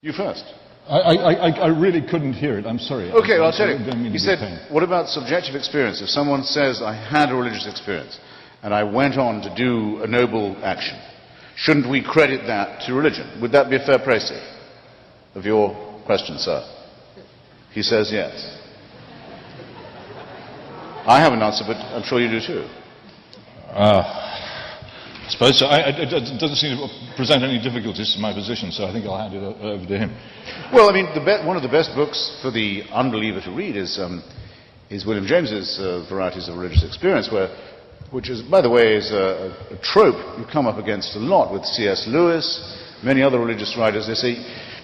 You first. I really couldn't hear it. I'm sorry. Okay, well, I'll tell you. He said, pain. what about subjective experience? If someone says, I had a religious experience and I went on to do a noble action, shouldn't we credit that to religion? Would that be a fair précis of your question, sir? He says yes. I have an answer, but I'm sure you do too. I suppose so. It doesn't seem to present any difficulties to my position, so I think I'll hand it over to him. Well, I mean, one of the best books for the unbeliever to read is William James's Varieties of Religious Experience, which is, by the way, is a trope you come up against a lot with C.S. Lewis, many other religious writers. They say,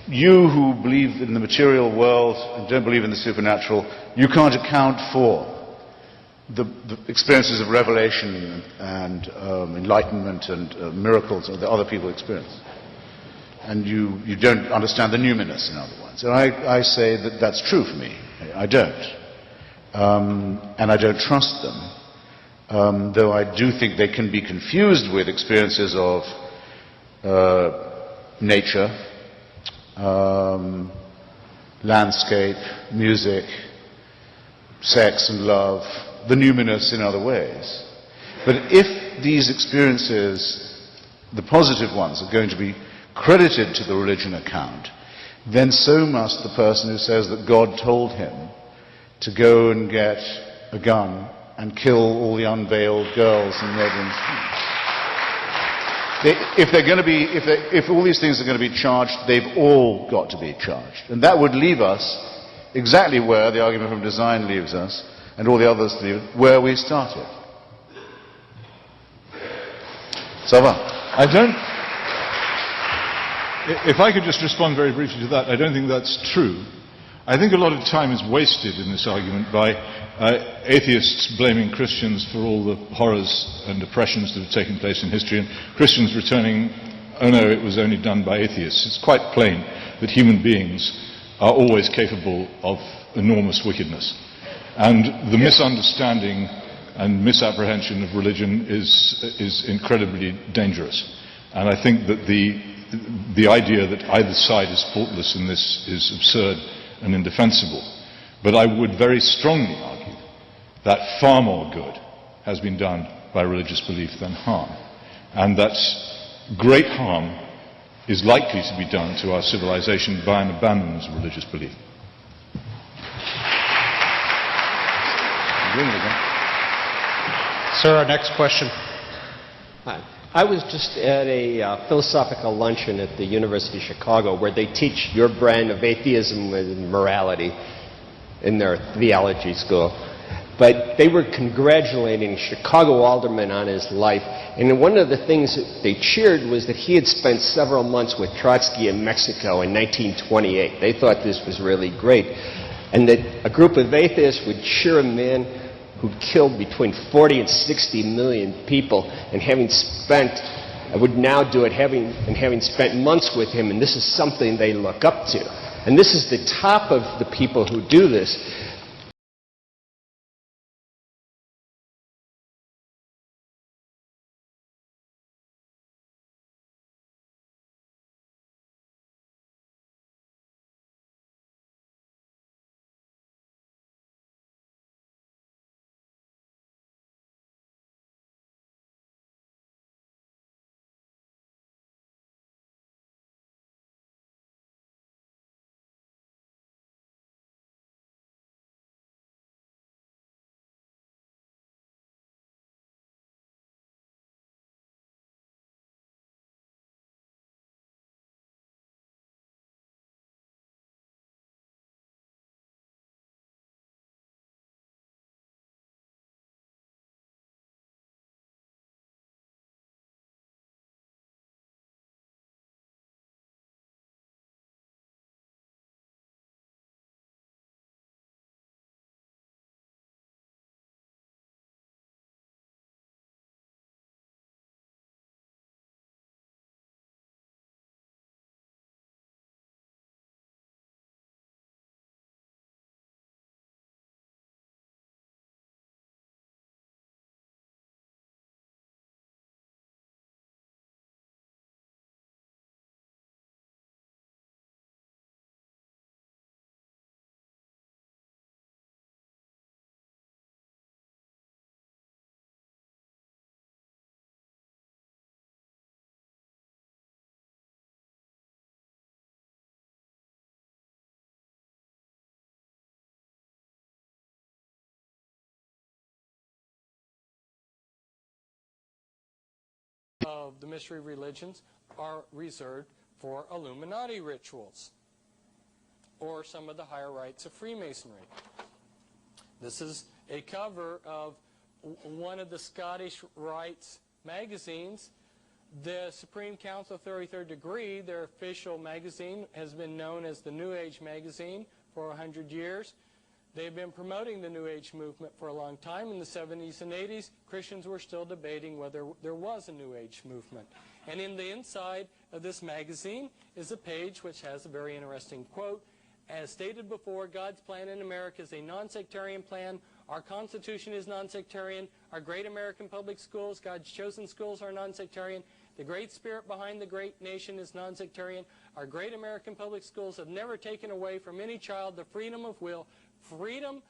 you who believe in the material world and don't believe in the supernatural, you can't account for the experiences of revelation and enlightenment and miracles that other people experience. And you don't understand the numinous, in other words. And I say that that's true for me. I don't. And I don't trust them. Though I do think they can be confused with experiences of nature, landscape, music, sex and love, the numinous in other ways. But if these experiences, the positive ones, are going to be credited to the religion account, then so must the person who says that God told him to go and get a gun and kill all the unveiled girls in neighboring streets. If all these things are going to be charged, they've all got to be charged. And that would leave us exactly where the argument from design leaves us, and all the others leave where we started. Ça va? If I could just respond very briefly to that, I don't think that's true. I think a lot of time is wasted in this argument by atheists blaming Christians for all the horrors and oppressions that have taken place in history, and Christians returning, oh no, it was only done by atheists. It's quite plain that human beings are always capable of enormous wickedness. And the misunderstanding and misapprehension of religion is incredibly dangerous. And I think that the idea that either side is faultless in this is absurd and indefensible. But I would very strongly argue that far more good has been done by religious belief than harm. And that great harm is likely to be done to our civilization by an abandonment of religious belief. Sir, our next question. Hi. I was just at a philosophical luncheon at the University of Chicago where they teach your brand of atheism and morality in their theology school. But they were congratulating Chicago Alderman on his life. And one of the things that they cheered was that he had spent several months with Trotsky in Mexico in 1928. They thought this was really great. And that a group of atheists would cheer a man who killed between 40 and 60 million people, and would now do it having spent months with him, and this is something they look up to. And this is the top of the people who do this. of the mystery religions are reserved for Illuminati rituals or some of the higher rites of Freemasonry. This is a cover of one of the Scottish Rites magazines. The Supreme Council of 33rd Degree, their official magazine, has been known as the New Age magazine for 100 years. They've been promoting the New Age movement for a long time. In the 70s and 80s, Christians were still debating whether there was a New Age movement. And in the inside of this magazine is a page which has a very interesting quote. As stated before, God's plan in America is a non-sectarian plan. Our Constitution is non-sectarian. Our great American public schools, God's chosen schools, are non-sectarian. The great spirit behind the great nation is non-sectarian. Our great American public schools have never taken away from any child the freedom of will, freedom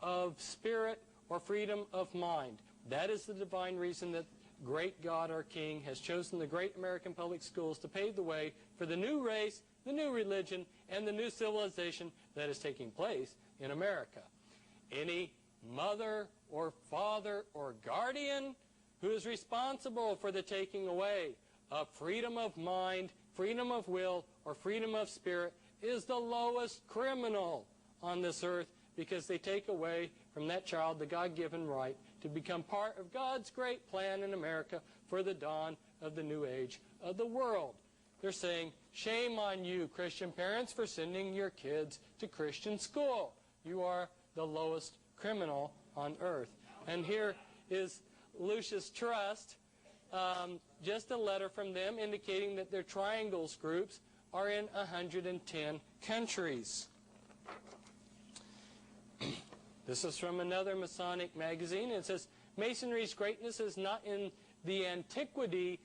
of spirit, or freedom of mind. That is the divine reason that great God, our King, has chosen the great American public schools to pave the way for the new race, the new religion, and the new civilization that is taking place in America. Any mother or father or guardian who is responsible for the taking away of freedom of mind, freedom of will, or freedom of spirit is the lowest criminal on this earth, because they take away from that child the God-given right to become part of God's great plan in America for the dawn of the new age of the world. They're saying, shame on you, Christian parents, for sending your kids to Christian school. You are the lowest criminal on earth. And here is Lucius Trust, just a letter from them indicating that their triangles groups are in 110 countries. This is from another Masonic magazine. It says, Masonry's greatness is not in the antiquity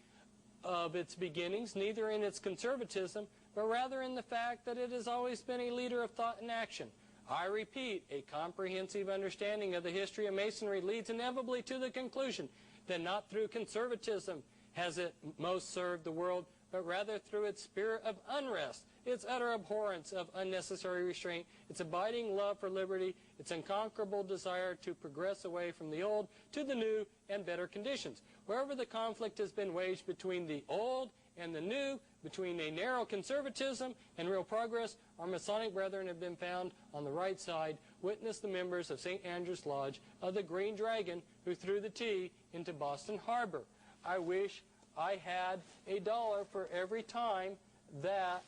of its beginnings, neither in its conservatism, but rather in the fact that it has always been a leader of thought and action. I repeat, a comprehensive understanding of the history of Masonry leads inevitably to the conclusion that not through conservatism has it most served the world, but rather through its spirit of unrest, its utter abhorrence of unnecessary restraint, its abiding love for liberty, its unconquerable desire to progress away from the old to the new and better conditions. Wherever the conflict has been waged between the old and the new, between a narrow conservatism and real progress, our Masonic brethren have been found on the right side. Witness the members of St. Andrew's Lodge of the Green Dragon who threw the tea into Boston Harbor. I wish I had $1 for every time that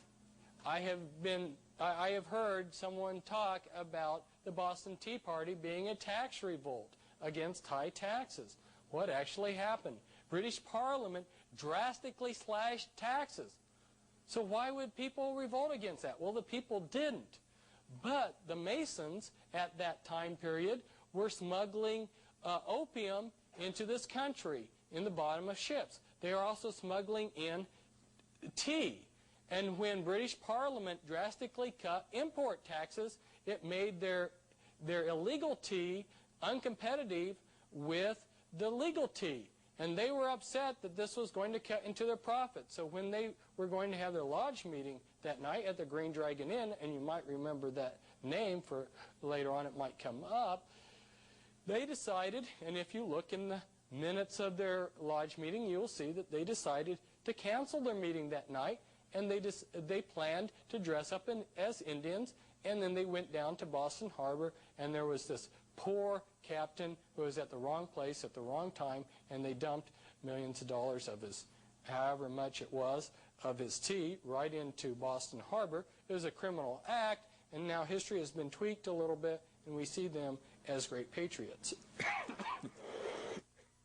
I have heard someone talk about the Boston Tea Party being a tax revolt against high taxes. What actually happened? British Parliament drastically slashed taxes. So why would people revolt against that? Well, the people didn't. But the Masons at that time period were smuggling opium into this country in the bottom of ships. They are also smuggling in tea. And when British Parliament drastically cut import taxes, it made their illegal tea uncompetitive with the legal tea. And they were upset that this was going to cut into their profit. So when they were going to have their lodge meeting that night at the Green Dragon Inn, and you might remember that name for later on it might come up, they decided, and if you look in the minutes of their lodge meeting, you'll see that they decided to cancel their meeting that night, and they planned to dress up as Indians, and then they went down to Boston Harbor, and there was this poor captain who was at the wrong place at the wrong time, and they dumped millions of dollars of his, however much it was, of his tea right into Boston Harbor. It was a criminal act, and now history has been tweaked a little bit, and we see them as great patriots.